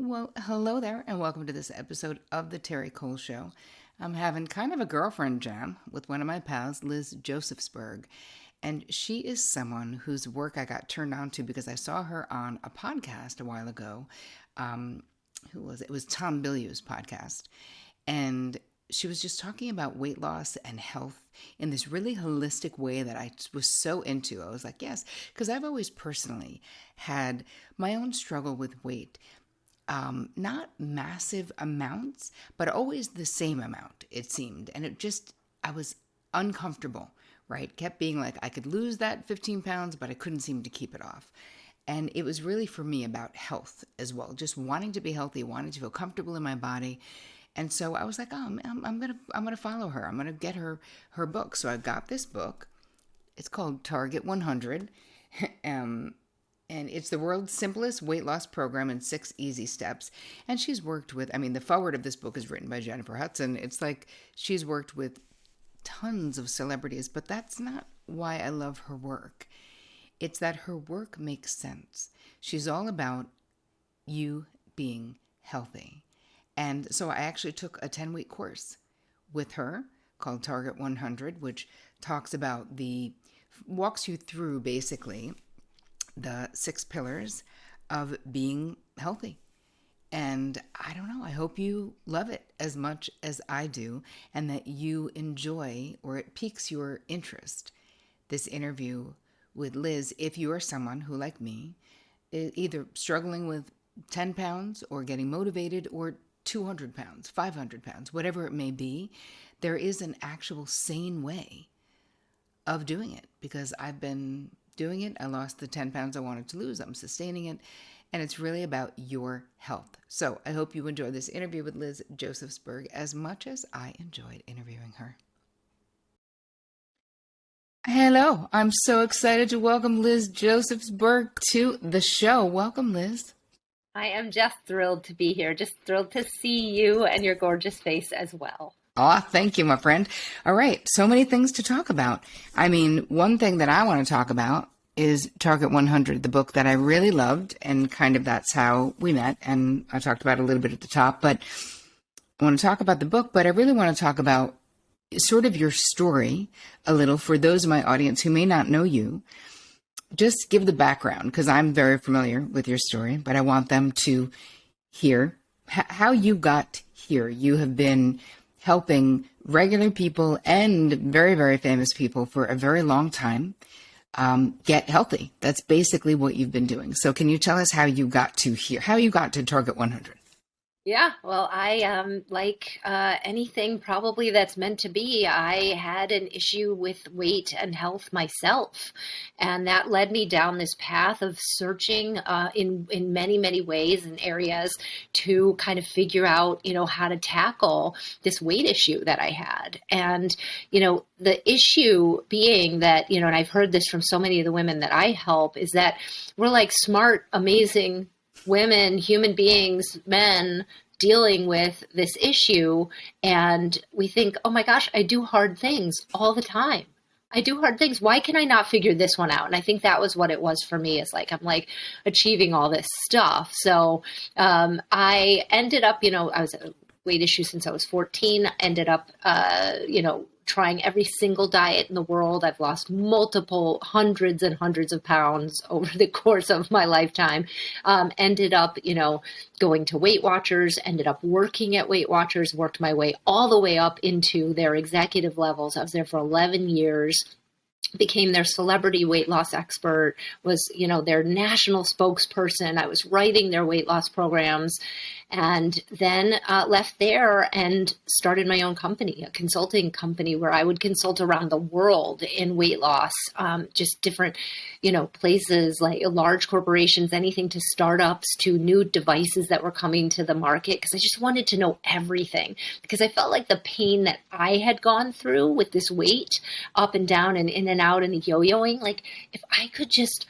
Well, hello there, and welcome to this episode of the Terry Cole Show. I'm having kind of a girlfriend jam with one of my pals, Liz Josefsberg. And she is someone whose work I got turned on to because I saw her on a podcast a while ago. Who was it? It was Tom Bilyeu's podcast. And she was just talking about weight loss and health in this really holistic way that I was so into. I was like, yes, because I've always personally had my own struggle with weight. Not massive amounts, but always the same amount, it seemed. And I was uncomfortable, right? Kept being like, I could lose that 15 pounds, but I couldn't seem to keep it off. And it was really for me about health as well, just wanting to be healthy, wanting to feel comfortable in my body. And so I was like, oh, I'm gonna follow her. I'm gonna get her book. So I got this book. It's called Target 100. And it's the world's simplest weight loss program in 6 easy steps. And she's worked with, the foreword of this book is written by Jennifer Hudson. It's like she's worked with tons of celebrities, but that's not why I love her work. It's that her work makes sense. She's all about you being healthy. And so I actually took a 10-week course with her called Target 100, which walks you through basically the 6 pillars of being healthy. And I don't know, I hope you love it as much as I do and that you enjoy or it piques your interest, this interview with Liz, if you are someone who, like me, is either struggling with 10 pounds or getting motivated or 200 pounds, 500 pounds, whatever it may be, there is an actual sane way of doing it because I've been doing it. I lost the 10 pounds I wanted to lose. I'm sustaining it. And it's really about your health. So I hope you enjoy this interview with Liz Josefsberg as much as I enjoyed interviewing her. Hello. I'm so excited to welcome Liz Josefsberg to the show. Welcome, Liz. I am just thrilled to be here. Just thrilled to see you and your gorgeous face as well. Oh, thank you, my friend. All right. So many things to talk about. One thing that I want to talk about is Target 100, the book that I really loved. And kind of that's how we met. And I talked about it a little bit at the top, but I want to talk about the book, but I really want to talk about sort of your story a little for those in my audience who may not know you. Just give the background because I'm very familiar with your story, but I want them to hear how you got here. You have been helping regular people and very, very famous people for a very long time get healthy. That's basically what you've been doing. So can you tell us how you got to here, how you got to Target 100? Yeah, well, I like anything probably that's meant to be. I had an issue with weight and health myself, and that led me down this path of searching in many, many ways and areas to kind of figure out, how to tackle this weight issue that I had. And, the issue being that, and I've heard this from so many of the women that I help, is that we're like smart, amazing women, human beings, men dealing with this issue. And we think, oh my gosh, I do hard things all the time. I do hard things. Why can I not figure this one out? And I think that was what it was for me is like, I'm like achieving all this stuff. So I ended up, I was a weight issue since I was 14, ended up, trying every single diet in the world. I've lost multiple hundreds and hundreds of pounds over the course of my lifetime. Ended up, going to Weight Watchers, ended up working at Weight Watchers, worked my way all the way up into their executive levels. I was there for 11 years. Became their celebrity weight loss expert, was, their national spokesperson. I was writing their weight loss programs, and then left there and started my own company, a consulting company where I would consult around the world in weight loss, just different, places like large corporations, anything to startups, to new devices that were coming to the market. Because I just wanted to know everything, because I felt like the pain that I had gone through with this weight up and down and in and out and the yo-yoing, like if I could just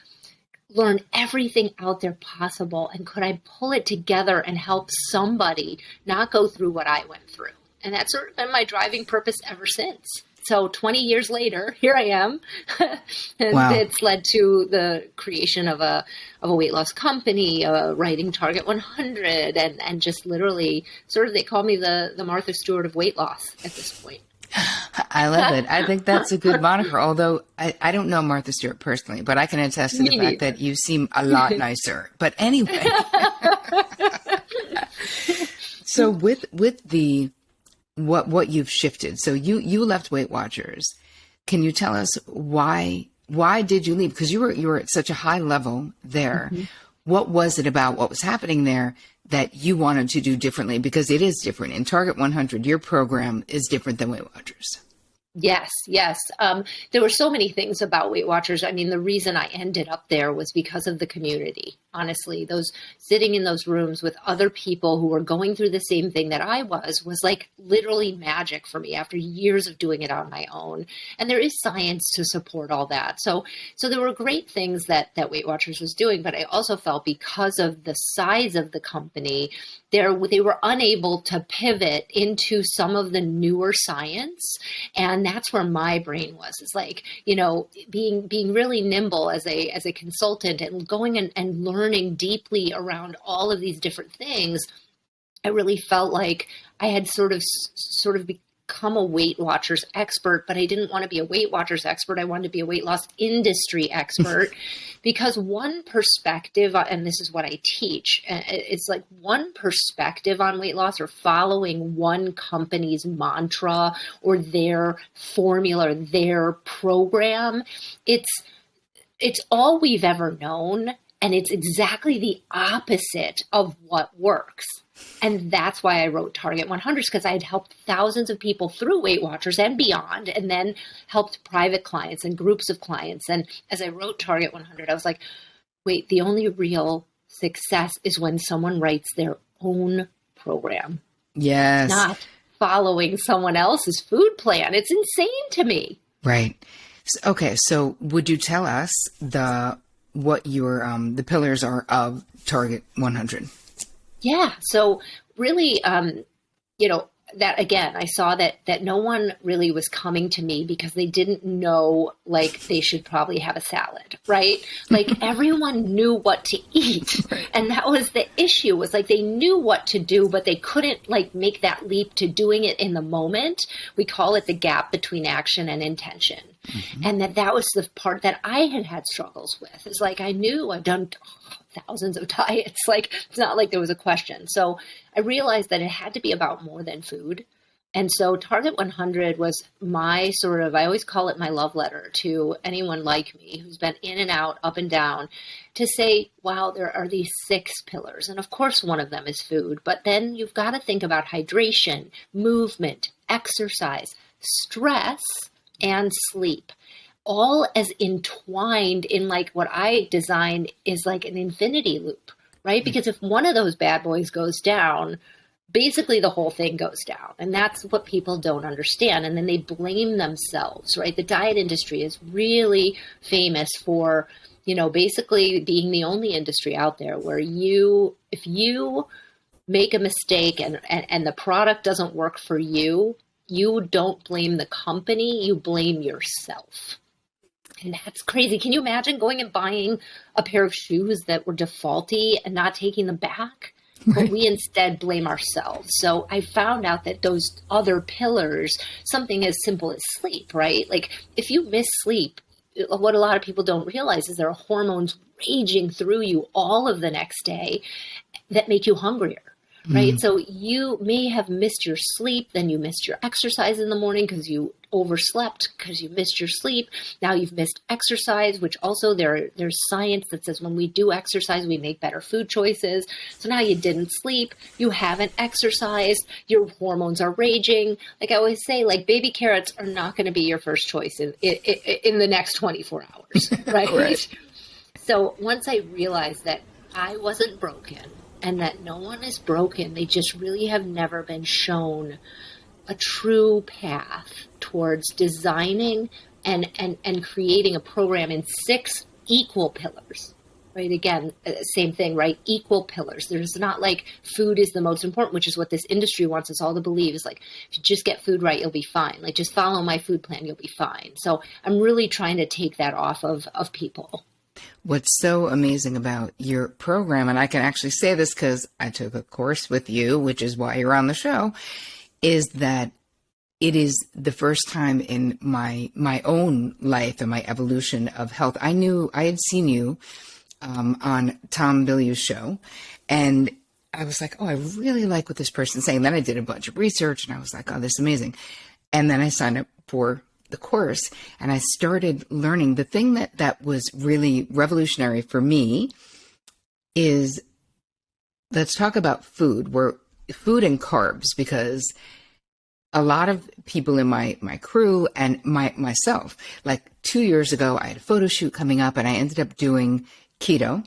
learn everything out there possible, and could I pull it together and help somebody not go through what I went through? And that's sort of been my driving purpose ever since. So 20 years later, here I am. And Wow. it's led to the creation of a weight loss company, writing Target 100, and just literally sort of, they call me the Martha Stewart of weight loss at this point. I love it. I think that's a good moniker. Although I don't know Martha Stewart personally, but I can attest to the Me fact neither. that you seem a lot nicer. But anyway, so with the what you've shifted. So you left Weight Watchers. Can you tell us why did you leave? Because you were at such a high level there. Mm-hmm. What was it about what was happening there that you wanted to do differently? Because it is different. In Target 100, your program is different than Weight Watchers. Yes, yes. There were so many things about Weight Watchers. I mean, the reason I ended up there was because of the community. Honestly, those sitting in those rooms with other people who were going through the same thing that I was like literally magic for me after years of doing it on my own. And there is science to support all that. So there were great things that Weight Watchers was doing, but I also felt because of the size of the company, they were unable to pivot into some of the newer science. And that's where my brain was. It's like, being really nimble as a consultant and going and learning deeply around all of these different things. I really felt like I had sort of become a Weight Watchers expert, but I didn't want to be a Weight Watchers expert. I wanted to be a weight loss industry expert because one perspective, and this is what I teach, it's like one perspective on weight loss or following one company's mantra or their formula, their program. It's all we've ever known. And it's exactly the opposite of what works. And that's why I wrote Target 100, because I had helped thousands of people through Weight Watchers and beyond, and then helped private clients and groups of clients. And as I wrote Target 100, I was like, wait, the only real success is when someone writes their own program. Yes. Not following someone else's food plan. It's insane to me. Right. Okay. So would you tell us what your the pillars are of Target 100? Yeah. So really, that again, I saw that no one really was coming to me because they didn't know, like, they should probably have a salad, right? Like everyone knew what to eat. And that was the issue, was like they knew what to do, but they couldn't like make that leap to doing it in the moment. We call it the gap between action and intention. Mm-hmm. And that was the part that I had struggles with. It's like, I knew I've done thousands of diets. Like, it's not like there was a question. So I realized that it had to be about more than food. And so Target 100 was my sort of, I always call it my love letter to anyone like me who's been in and out, up and down, to say, wow, there are these 6 pillars. And of course, one of them is food, but then you've got to think about hydration, movement, exercise, stress, and sleep, all as entwined in like what I designed is like an infinity loop, right? Because if one of those bad boys goes down, basically the whole thing goes down. And that's what people don't understand. And then they blame themselves, right? The diet industry is really famous for, basically being the only industry out there where if you make a mistake and the product doesn't work for you, you don't blame the company, you blame yourself. And that's crazy. Can you imagine going and buying a pair of shoes that were defaulty and not taking them back? Right. But we instead blame ourselves. So I found out that those other pillars, something as simple as sleep, right? Like if you miss sleep, what a lot of people don't realize is there are hormones raging through you all of the next day that make you hungrier. Right. Mm. So you may have missed your sleep, then you missed your exercise in the morning because you overslept because you missed your sleep. Now you've missed exercise, which also there's science that says when we do exercise, we make better food choices. So now you didn't sleep, you haven't exercised, your hormones are raging. Like I always say, like baby carrots are not going to be your first choice in the next 24 hours. Right. Right. So once I realized that I wasn't broken, and that no one is broken. They just really have never been shown a true path towards designing and creating a program in 6 equal pillars, Right. Again, same thing, right? Equal pillars. There's not like food is the most important, which is what this industry wants us all to believe is like, if you just get food right, you'll be fine. Like just follow my food plan, you'll be fine. So I'm really trying to take that off of people. What's so amazing about your program, and I can actually say this because I took a course with you, which is why you're on the show, is that it is the first time in my own life and my evolution of health. I had seen you on Tom Bilyeu's show, and I was like, oh, I really like what this person's saying. Then I did a bunch of research, and I was like, oh, this is amazing. And then I signed up for the course, and I started learning. The thing that was really revolutionary for me is, let's talk about food, food and carbs, because a lot of people in my crew and myself, like 2 years ago, I had a photo shoot coming up, and I ended up doing keto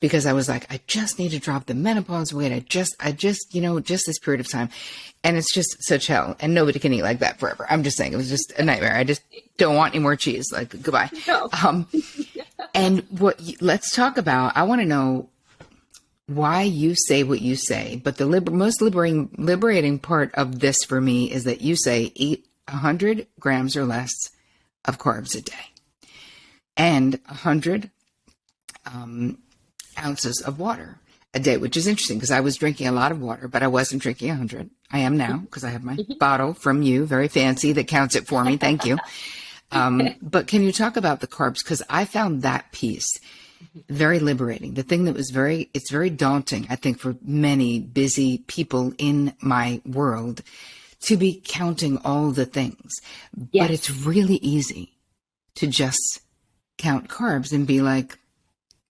because I was like, I just need to drop the menopause weight. I just, just this period of time. And it's just such hell. And nobody can eat like that forever. I'm just saying, it was just a nightmare. I just don't want any more cheese. Like, goodbye. No. And let's talk about, I want to know why you say what you say. But the most liberating part of this for me is that you say eat 100 grams or less of carbs a day and 100 ounces of water a day, which is interesting because I was drinking a lot of water, but I wasn't drinking 100. I am now because I have my bottle from you, very fancy, that counts it for me. Thank you. But can you talk about the carbs? Because I found that piece very liberating. The thing that was it's very daunting, I think, for many busy people in my world to be counting all the things. Yes. But it's really easy to just count carbs and be like,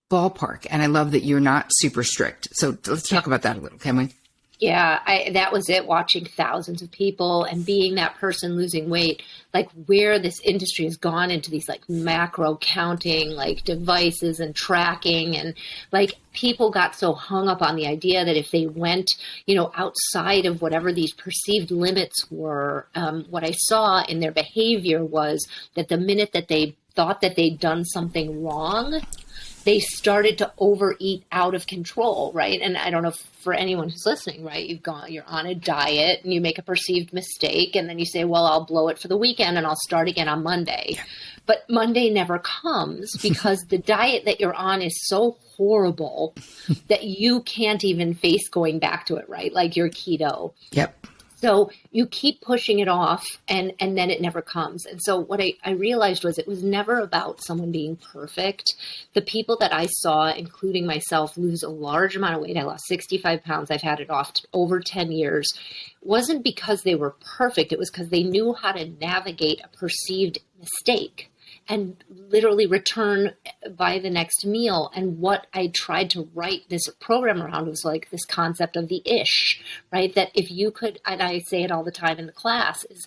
ballpark. And I love that you're not super strict. So let's talk about that a little, can we? Yeah, that was it, watching thousands of people and being that person losing weight, like where this industry has gone into these like macro counting, like devices and tracking. And like people got so hung up on the idea that if they went, outside of whatever these perceived limits were, what I saw in their behavior was that the minute that they thought that they'd done something wrong, they started to overeat out of control, right? And I don't know, for anyone who's listening, right? You're on a diet and you make a perceived mistake and then you say, well, I'll blow it for the weekend and I'll start again on Monday. But Monday never comes because the diet that you're on is so horrible that you can't even face going back to it, right? Like your keto. Yep. So you keep pushing it off and then it never comes. And so what I realized was it was never about someone being perfect. The people that I saw, including myself, lose a large amount of weight. I lost 65 pounds. I've had it off over 10 years. Wasn't because they were perfect. It was because they knew how to navigate a perceived mistake and literally return by the next meal. And what I tried to write this program around was like this concept of the ish, right? That if you could, and I say it all the time in the class, is,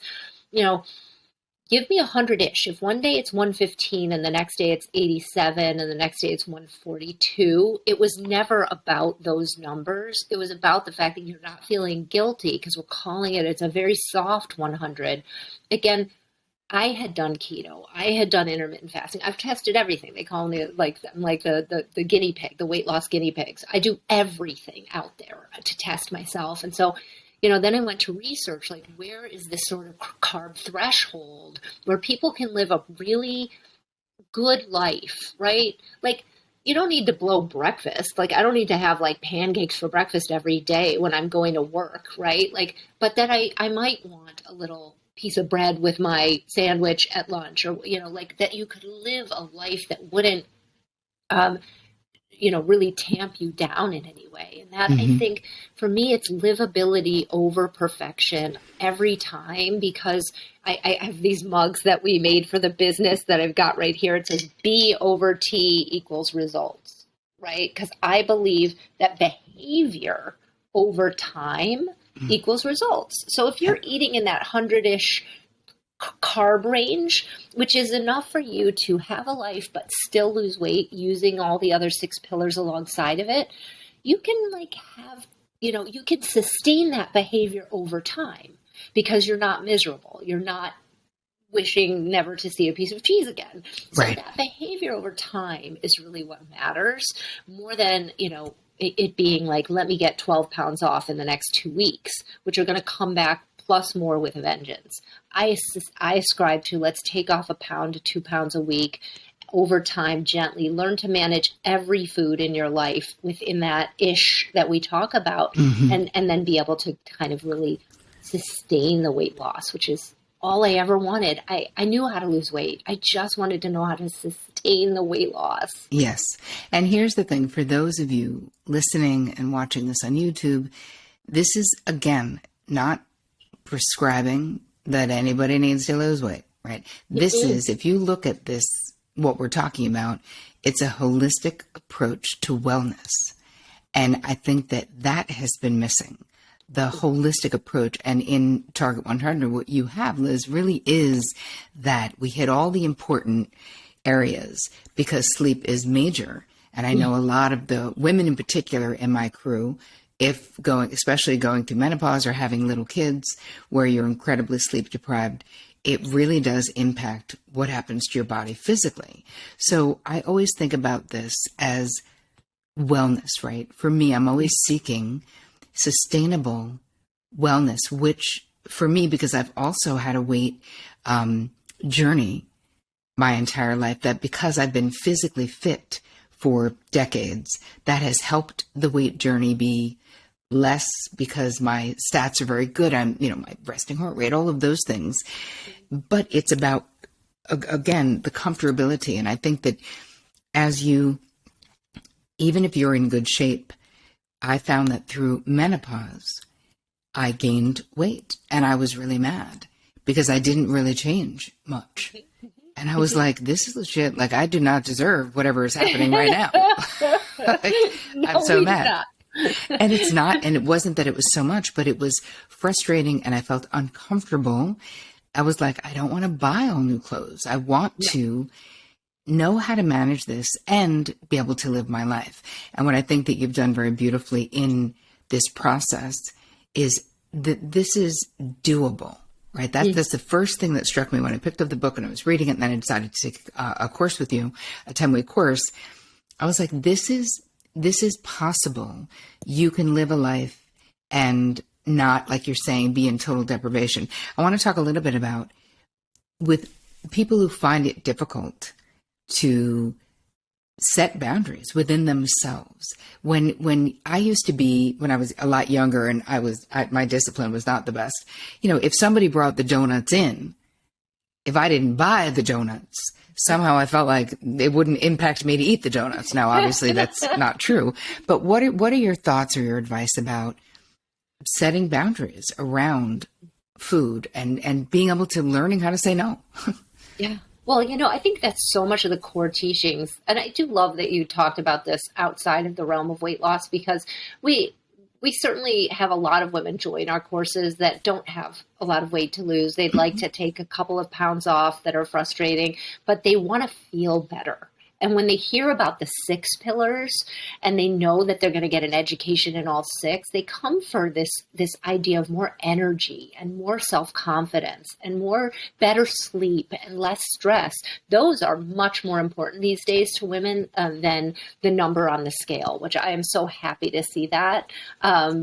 give me 100-ish. If one day it's 115 and the next day it's 87 and the next day it's 142, it was never about those numbers. It was about the fact that you're not feeling guilty because we're calling it's a very soft 100. Again, I had done keto. I had done intermittent fasting. I've tested everything. They call me like the guinea pig, the weight loss guinea pigs. I do everything out there to test myself. And so, then I went to research, like where is this sort of carb threshold where people can live a really good life, right? Like you don't need to blow breakfast. Like I don't need to have like pancakes for breakfast every day when I'm going to work, right? Like, but then I might want a little piece of bread with my sandwich at lunch, or like that you could live a life that wouldn't really tamp you down in any way. And that I think for me it's livability over perfection every time, because I have these mugs that we made for the business that I've got right here. It says B over T equals results, right? Because I believe that behavior over time equals results. So if you're eating in that 100-ish carb range, which is enough for you to have a life but still lose weight using all the other 6 pillars alongside of it, you can you can sustain that behavior over time because you're not miserable. You're not wishing never to see a piece of cheese again. So Right. that behavior over time is really what matters, more than, it being like, let me get 12 pounds off in the next 2 weeks, which are going to come back plus more with a vengeance. I ascribe to, let's take off 1 to 2 pounds a week over time, gently learn to manage every food in your life within that ish that we talk about, and then be able to kind of really sustain the weight loss, which is all I ever wanted. I knew how to lose weight. I just wanted to know how to sustain the weight loss. Yes. And here's the thing, for those of you listening and watching this on YouTube, this is, again, not prescribing that anybody needs to lose weight, right? This is, if you look at this, what we're talking about, it's a holistic approach to wellness. And I think that that has been missing, the holistic approach. And in Target 100, what you have, Liz, really is that we hit all the important areas, because sleep is major. And I know a lot of the women in particular in my crew, especially going through menopause or having little kids where you're incredibly sleep deprived, it really does impact what happens to your body physically. So I always think about this as wellness, right? For me, I'm always seeking sustainable wellness, which for me, because I've also had a weight journey my entire life, that because I've been physically fit for decades, that has helped the weight journey be less, because my stats are very good. I'm, my resting heart rate, all of those things. But it's about, again, the comfortability. And I think that even if you're in good shape, I found that through menopause, I gained weight, and I was really mad because I didn't really change much. And I was like, this is legit. Like, I do not deserve whatever is happening right now. I'm so mad. Not. And it's not, and it wasn't that it was so much, but it was frustrating, and I felt uncomfortable. I was like, I don't want to buy all new clothes. I want to know how to manage this and be able to live my life. And what I think that you've done very beautifully in this process is that this is doable, right? That's the first thing that struck me when I picked up the book and I was reading it, and then I decided to take a course with you, a 10-week course. I was like, this is possible. You can live a life and not, like you're saying, be in total deprivation. I want to talk a little bit about, with people who find it difficult to set boundaries within themselves. When I used to be, when I was a lot younger and my discipline was not the best, if somebody brought the donuts in, if I didn't buy the donuts, somehow I felt like it wouldn't impact me to eat the donuts. Now, obviously that's not true, but what are your thoughts or your advice about setting boundaries around food and being able to learning how to say no? Yeah. Well, I think that's so much of the core teachings. And I do love that you talked about this outside of the realm of weight loss, because we certainly have a lot of women join our courses that don't have a lot of weight to lose. They'd like to take a couple of pounds off that are frustrating, but they want to feel better. And when they hear about the 6 pillars and they know that they're going to get an education in all 6, they come for this idea of more energy and more self-confidence and more better sleep and less stress. Those are much more important these days to women than the number on the scale, which I am so happy to see that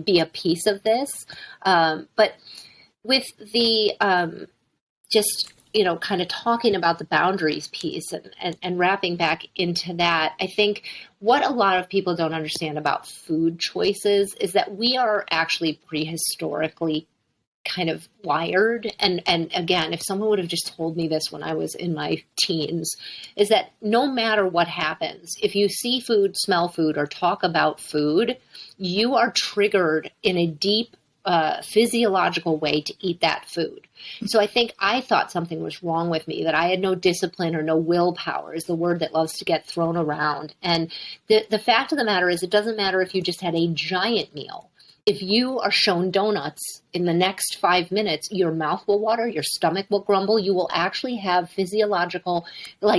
be a piece of this. But with the just kind of talking about the boundaries piece and wrapping back into that, I think what a lot of people don't understand about food choices is that we are actually prehistorically kind of wired. And again, if someone would have just told me this when I was in my teens, is that no matter what happens, if you see food, smell food, or talk about food, you are triggered in a deep physiological way to eat that food. So I thought something was wrong with me, that I had no discipline or no willpower, is the word that loves to get thrown around. And the fact of the matter is, it doesn't matter if you just had a giant meal. If you are shown donuts in the next 5 minutes, your mouth will water, your stomach will grumble. You will actually have physiological,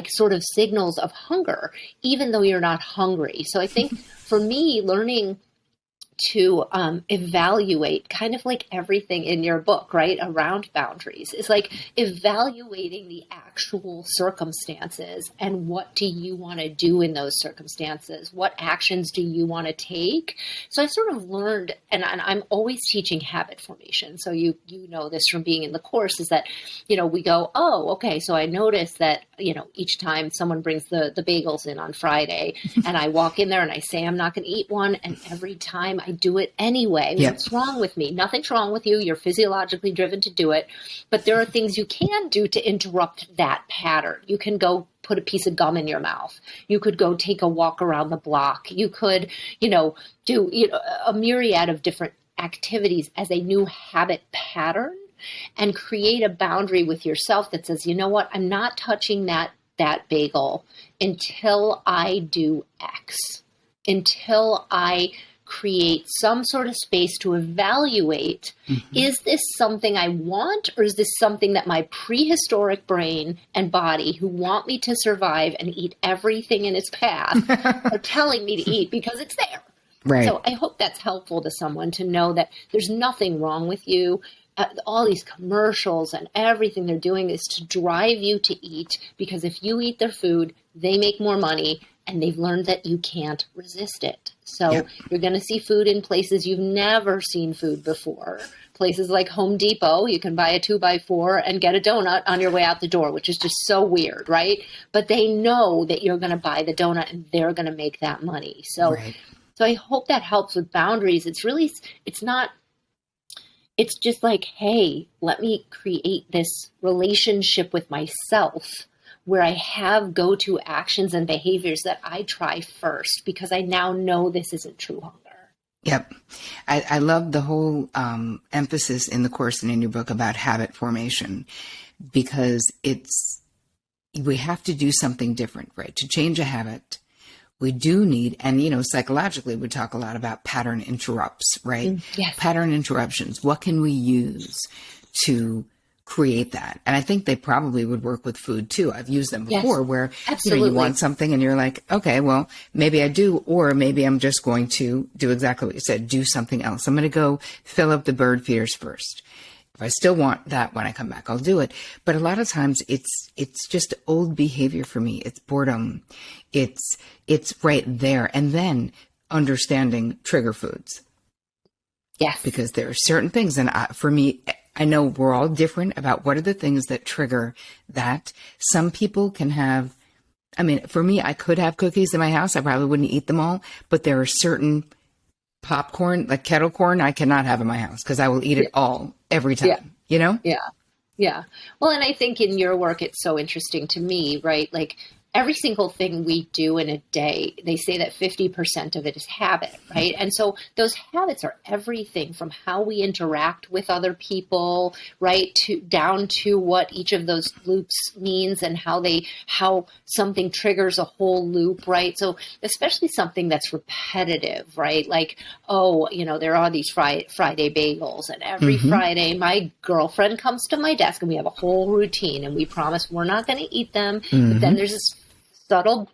sort of signals of hunger, even though you're not hungry. So I think for me, learning to evaluate kind of like everything in your book, right? Around boundaries. It's like evaluating the actual circumstances and what do you want to do in those circumstances? What actions do you want to take? So I sort of learned, and I'm always teaching habit formation. So you know this from being in the course, is that, we go, oh, okay, so I noticed that, each time someone brings the bagels in on Friday and I walk in there and I say, I'm not going to eat one. And every time I do it anyway. Yep. What's wrong with me? Nothing's wrong with you. You're physiologically driven to do it. But there are things you can do to interrupt that pattern. You can go put a piece of gum in your mouth. You could go take a walk around the block. You could, do a myriad of different activities as a new habit pattern, and create a boundary with yourself that says, you know what, I'm not touching that bagel until I do X, until I create some sort of space to evaluate, is this something I want, or is this something that my prehistoric brain and body, who want me to survive and eat everything in its path, are telling me to eat because it's there. Right. So I hope that's helpful to someone to know that there's nothing wrong with you. All these commercials and everything they're doing is to drive you to eat, because if you eat their food, they make more money, and they've learned that you can't resist it. So You're going to see food in places you've never seen food before. Places like Home Depot, you can buy a 2x4 and get a donut on your way out the door, which is just so weird, right? But they know that you're going to buy the donut and they're going to make that money. So I hope that helps with boundaries. It's just like, hey, let me create this relationship with myself where I have go-to actions and behaviors that I try first, because I now know this isn't true hunger. Yep. I love the whole emphasis in the course and in your book about habit formation, because we have to do something different, right? To change a habit, we do need, and psychologically, we talk a lot about pattern interrupts, right? Yes. Pattern interruptions. What can we use to create that? And I think they probably would work with food too. I've used them before, where you want something and you're like, okay, well, maybe I do, or maybe I'm just going to do exactly what you said, do something else. I'm going to go fill up the bird feeders first. If I still want that when I come back, I'll do it. But a lot of times it's just old behavior for me. It's boredom. It's right there. And then understanding trigger foods. Yes. Because there are certain things, and for me, I know we're all different about what are the things that trigger that. Some people can have, for me, I could have cookies in my house. I probably wouldn't eat them all, but there are certain popcorn, like kettle corn, I cannot have in my house because I will eat it all every time, Yeah. Yeah. Well, and I think in your work, it's so interesting to me, right? Like every single thing we do in a day, they say that 50% of it is habit, right? And so those habits are everything from how we interact with other people, right, to down to what each of those loops means and how something triggers a whole loop, right? So especially something that's repetitive, right? Like, there are these Friday bagels, and every Friday my girlfriend comes to my desk and we have a whole routine and we promise we're not going to eat them. But then there's this subtle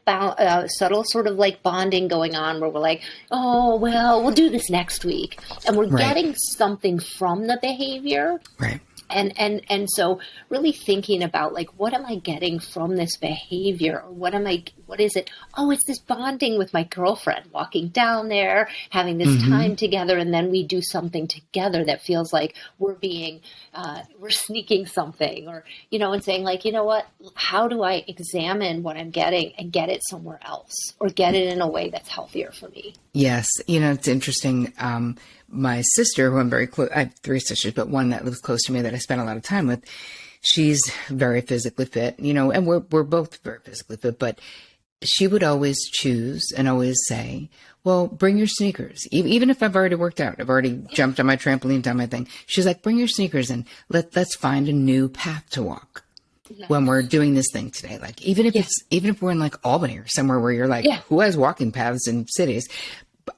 sort of like bonding going on where we're like, oh, well, we'll do this next week. And we're getting something from the behavior. Right. And so really thinking about like, what am I getting from this behavior? Or what is it? Oh, it's this bonding with my girlfriend, walking down there, having this time together. And then we do something together that feels like we're sneaking something, or, and saying like, you know what, how do I examine what I'm getting and get it somewhere else, or get it in a way that's healthier for me? Yes. It's interesting. My sister, who I'm very close, I have 3 sisters, but one that lives close to me that I spend a lot of time with, she's very physically fit, and we're both very physically fit, but she would always choose and always say, well, bring your sneakers. Even if I've already worked out, I've already jumped on my trampoline, done my thing. She's like, bring your sneakers and let's find a new path to walk when we're doing this thing today. Like, even if we're in like Albany or somewhere where you're like, who has walking paths in cities?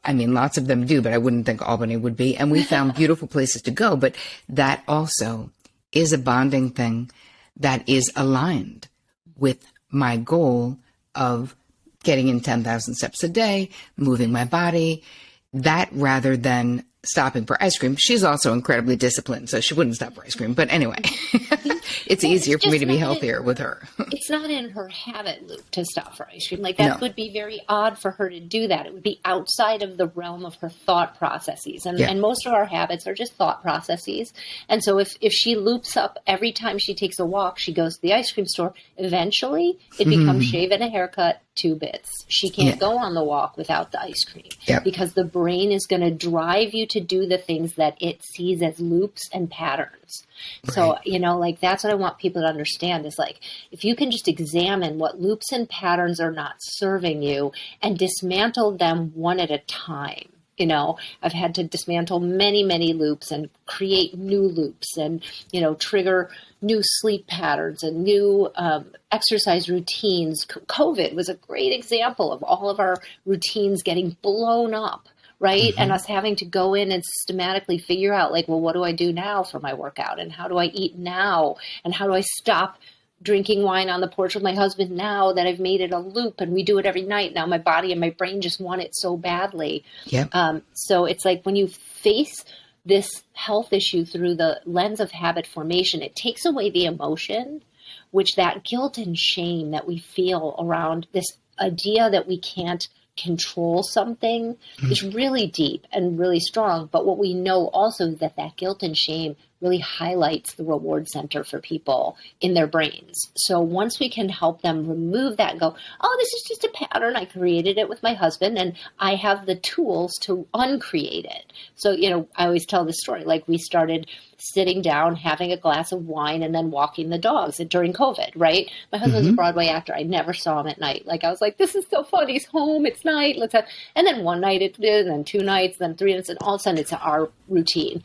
Lots of them do, but I wouldn't think Albany would be. And we found beautiful places to go. But that also is a bonding thing that is aligned with my goal of getting in 10,000 steps a day, moving my body, that rather than stopping for ice cream. She's also incredibly disciplined, so she wouldn't stop for ice cream. But anyway, it's Well, easier it's for me just to be not healthier with her. it's not in her habit loop to stop for ice cream. Like No. that would be very odd for her to do that. It would be outside of the realm of her thought processes. Yeah. And most of our habits are just thought processes. And so if she loops up every time she takes a walk, she goes to the ice cream store, eventually it becomes shave and a haircut, 2 bits. She can't go on the walk without the ice cream because the brain is going to drive you to do the things that it sees as loops and patterns. So, like that's what I want people to understand is like, if you can just examine what loops and patterns are not serving you and dismantle them one at a time. I've had to dismantle many, many loops and create new loops and, trigger new sleep patterns and new exercise routines. COVID was a great example of all of our routines getting blown up. Right. And us having to go in and systematically figure out like, well, what do I do now for my workout? And how do I eat now? And how do I stop drinking wine on the porch with my husband now that I've made it a loop and we do it every night? Now my body and my brain just want it so badly. So it's like when you face this health issue through the lens of habit formation, it takes away the emotion, which that guilt and shame that we feel around this idea that we can't control something is really deep and really strong. But what we know also is that guilt and shame really highlights the reward center for people in their brains. So once we can help them remove that and go, oh, this is just a pattern. I created it with my husband and I have the tools to uncreate it. So, I always tell this story, like we started sitting down, having a glass of wine and then walking the dogs during COVID, right? My husband's a Broadway actor. I never saw him at night. Like I was like, this is so fun. He's home. It's night. And then one night it did, and then 2 nights, then 3 nights, and all of a sudden it's our routine.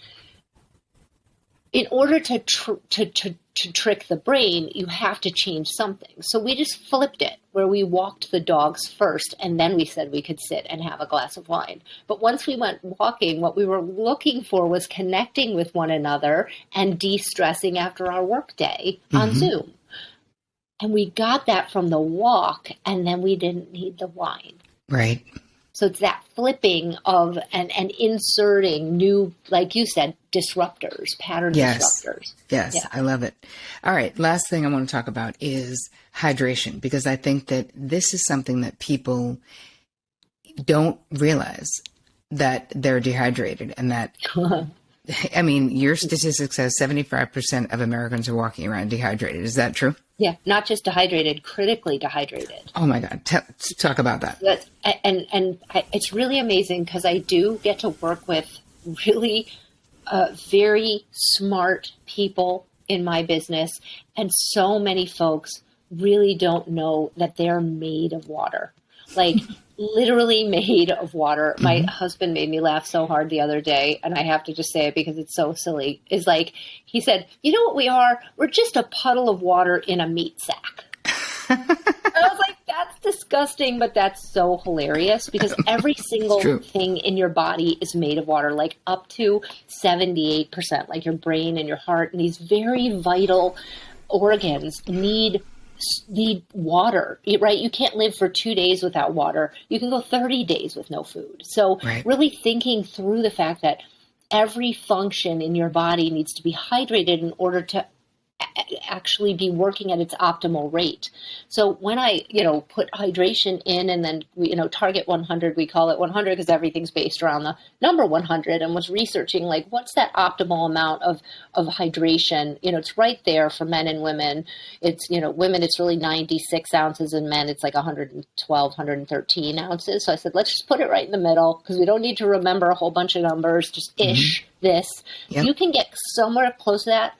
In order to trick the brain, you have to change something. So we just flipped it, where we walked the dogs first, and then we said we could sit and have a glass of wine. But once we went walking, what we were looking for was connecting with one another and de-stressing after our workday on Zoom. And we got that from the walk, and then we didn't need the wine. Right. So it's that flipping of and inserting new, like you said, disruptors, pattern disruptors. Yes, yeah. I love it. All right, last thing I want to talk about is hydration, because I think that this is something that people don't realize, that they're dehydrated, and that, I mean, your statistics says 75% of Americans are walking around dehydrated. Is that true? Yeah, not just dehydrated, critically dehydrated. Oh my God, talk about that. It's really amazing because I do get to work with really very smart people in my business, and so many folks really don't know that they're made of water. Like literally made of water. My husband made me laugh so hard the other day, and I have to just say it because it's so silly, is like, he said, you know what we are? We're just a puddle of water in a meat sack. And I was like, that's disgusting, but that's so hilarious because every single thing in your body is made of water, like up to 78%, like your brain and your heart, and these very vital organs need water, right? You can't live for 2 days without water. You can go 30 days with no food. So really thinking through the fact that every function in your body needs to be hydrated in order to actually be working at its optimal rate. So when I, put hydration in and then, target 100, we call it 100 because everything's based around the number 100, and was researching like, what's that optimal amount of hydration? It's right there for men and women. It's, women, it's really 96 ounces, and men, it's like 112, 113 ounces. So I said, let's just put it right in the middle because we don't need to remember a whole bunch of numbers, just ish this. Yep. You can get somewhere close to that.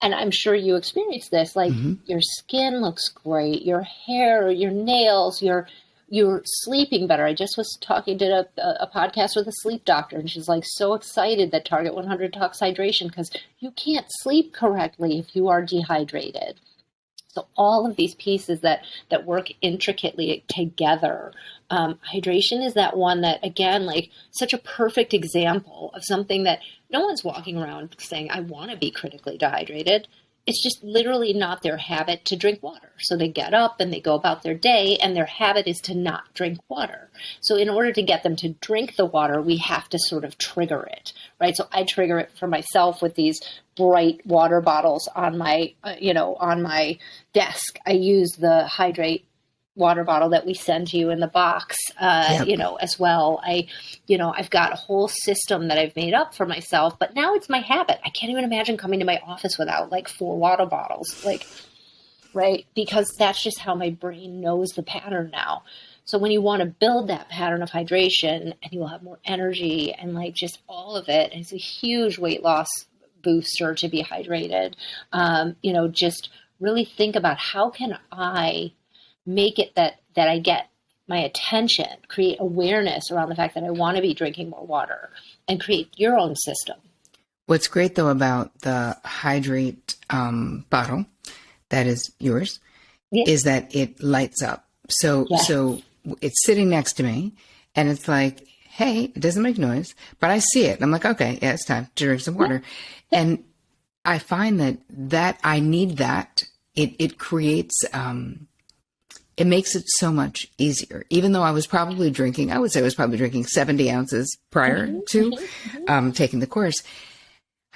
And I'm sure you experienced this, like your skin looks great, your hair, your nails, you're sleeping better. I just was talking to a podcast with a sleep doctor, and she's like so excited that Target 100 talks hydration because you can't sleep correctly if you are dehydrated. So all of these pieces that work intricately together. Hydration is that one that, again, like such a perfect example of something that no one's walking around saying, I want to be critically dehydrated. it's just literally not their habit to drink water. So they get up and they go about their day, and their habit is to not drink water. So in order to get them to drink the water, we have to sort of trigger it, right? So I trigger it for myself with these bright water bottles on my, on my desk. I use the Hydrate water bottle that we send you in the box, Yep. as well. I've got a whole system that I've made up for myself, but now it's my habit. I can't even imagine coming to my office without like 4 water bottles, like, right? Because that's just how my brain knows the pattern now. So when you want to build that pattern of hydration, and you will have more energy and like just all of it, and it's a huge weight loss booster to be hydrated. Just really think about, how can I make it that I get my attention, create awareness around the fact that I want to be drinking more water, and create your own system. What's great though about the Hydrate bottle that is yours is that it lights up. So it's sitting next to me, and it's like, hey, it doesn't make noise, but I see it. I'm like, okay, yeah, it's time to drink some water. And I find that I need that. It creates, it makes it so much easier. Even though I was probably drinking, I would say I was probably drinking 70 ounces prior to taking the course.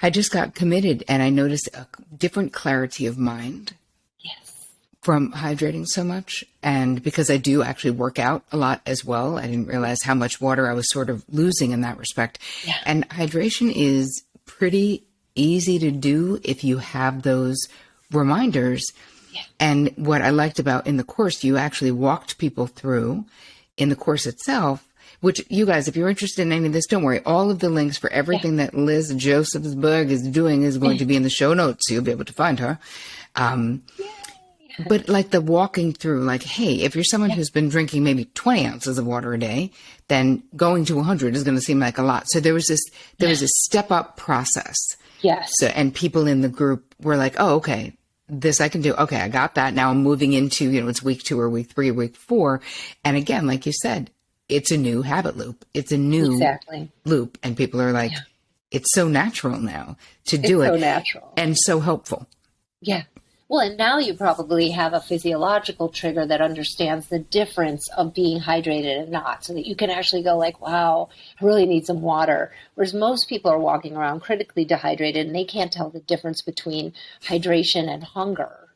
I just got committed, and I noticed a different clarity of mind from hydrating so much. And because I do actually work out a lot as well, I didn't realize how much water I was sort of losing in that respect. Yeah. And hydration is pretty easy to do if you have those reminders. Yeah. And what I liked about in the course, you actually walked people through in the course itself, which you guys, if you're interested in any of this, don't worry. All of the links for everything that Liz Josefsberg is doing is going to be in the show notes. So you'll be able to find her. But like the walking through, like, hey, if you're someone who's been drinking maybe 20 ounces of water a day, then going to 100 is going to seem like a lot. So there was a step up process. Yes. So, and people in the group were like, oh, okay, this I can do. Okay, I got that. Now I'm moving into, it's week 2 or week 3 or week 4. And again, like you said, it's a new habit loop. It's a new loop. And people are like, it's so natural now to do it. It's so natural. And so helpful. Yeah. Well, and now you probably have a physiological trigger that understands the difference of being hydrated and not, so that you can actually go like, wow, I really need some water. Whereas most people are walking around critically dehydrated, and they can't tell the difference between hydration and hunger,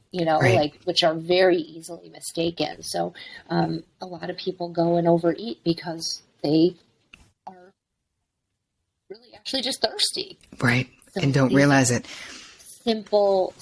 which are very easily mistaken. So a lot of people go and overeat because they are really actually just thirsty. Right. So and don't realize it. Simple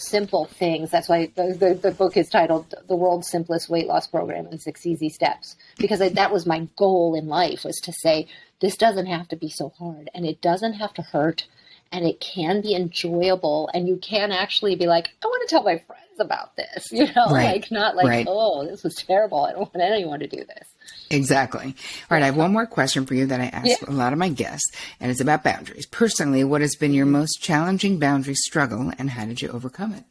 things. That's why the book is titled The World's Simplest Weight Loss Program in 6 Easy Steps, because that was my goal in life, was to say, this doesn't have to be so hard, and it doesn't have to hurt, and it can be enjoyable, and you can actually be like, I want to tell my friends about this, oh, this was terrible. I don't want anyone to do this. Exactly. All right. I have one more question for you that I ask a lot of my guests, and it's about boundaries. Personally, what has been your most challenging boundary struggle, and how did you overcome it?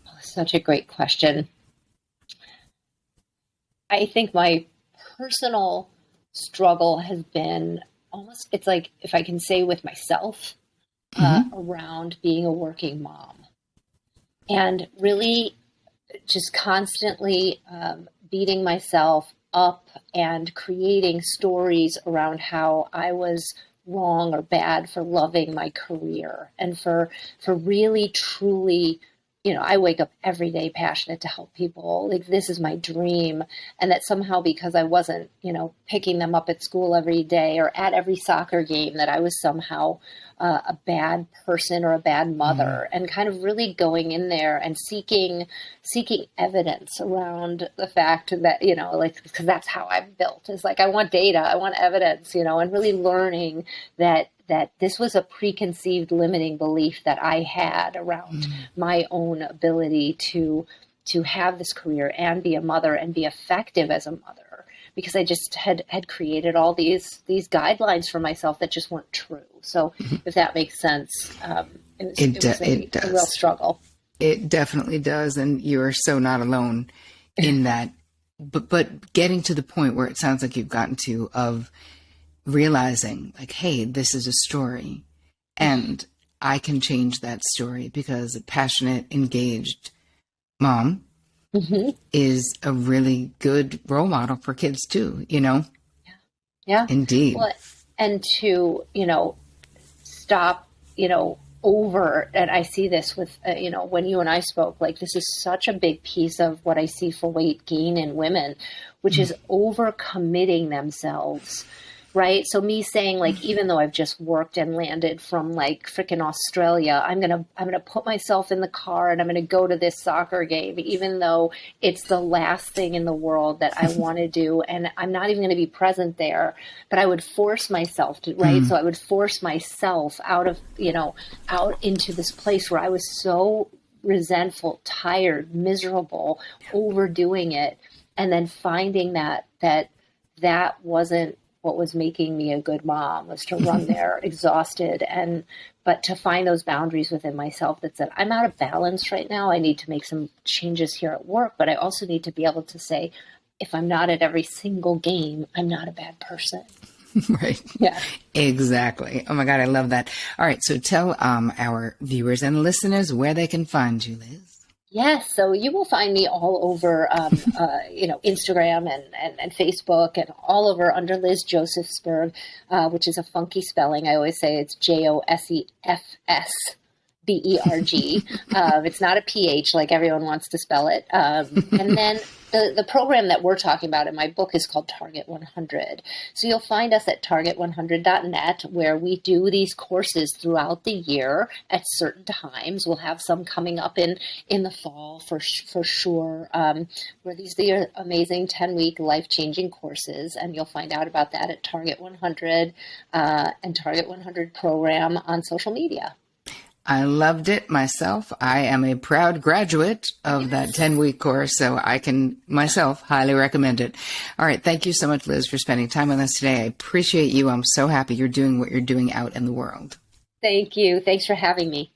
Oh, such a great question. I think my personal struggle has been almost, it's like, if I can say, with myself, around being a working mom. And really just constantly beating myself up and creating stories around how I was wrong or bad for loving my career, and for really truly, I wake up every day passionate to help people. Like, this is my dream. And that somehow, because I wasn't, picking them up at school every day or at every soccer game, that I was somehow a bad person or a bad mother, and kind of really going in there and seeking evidence around the fact that, because that's how I'm built. It's like, I want data, I want evidence, and really learning that this was a preconceived limiting belief that I had around my own ability to have this career and be a mother and be effective as a mother, because I just had created all these guidelines for myself that just weren't true. So if that makes sense, it was a real struggle. It definitely does. And you're so not alone in that, but getting to the point where it sounds like you've gotten to, of realizing like, hey, this is a story, and I can change that story because a passionate, engaged mom Hmm. is a really good role model for kids too, Yeah. Indeed. Well, and to, stop, over, and I see this with, when you and I spoke, like this is such a big piece of what I see for weight gain in women, which is over committing themselves. Right. So me saying like, even though I've just worked and landed from like freaking Australia, I'm going to put myself in the car and I'm going to go to this soccer game, even though it's the last thing in the world that I want to do. And I'm not even going to be present there, but I would force myself to, right. So I would force myself out of, out into this place where I was so resentful, tired, miserable, overdoing it. And then finding that wasn't what was making me a good mom, was to run there exhausted, but to find those boundaries within myself that said, I'm out of balance right now. I need to make some changes here at work, but I also need to be able to say, if I'm not at every single game, I'm not a bad person. Right. Yeah. Exactly. Oh my God, I love that. All right. So tell our viewers and listeners where they can find you, Liz. Yes, so you will find me all over, Instagram and Facebook, and all over under Liz Josefsberg, which is a funky spelling. I always say it's Josefsberg. It's not a PH like everyone wants to spell it. And then the program that we're talking about in my book is called Target 100. So you'll find us at target100.net, where we do these courses throughout the year at certain times. We'll have some coming up in the fall for sure, where these are amazing 10-week life-changing courses. And you'll find out about that at Target 100 and Target 100 program on social media. I loved it myself. I am a proud graduate of that 10-week course, so I can myself highly recommend it. All right. Thank you so much, Liz, for spending time with us today. I appreciate you. I'm so happy you're doing what you're doing out in the world. Thank you. Thanks for having me.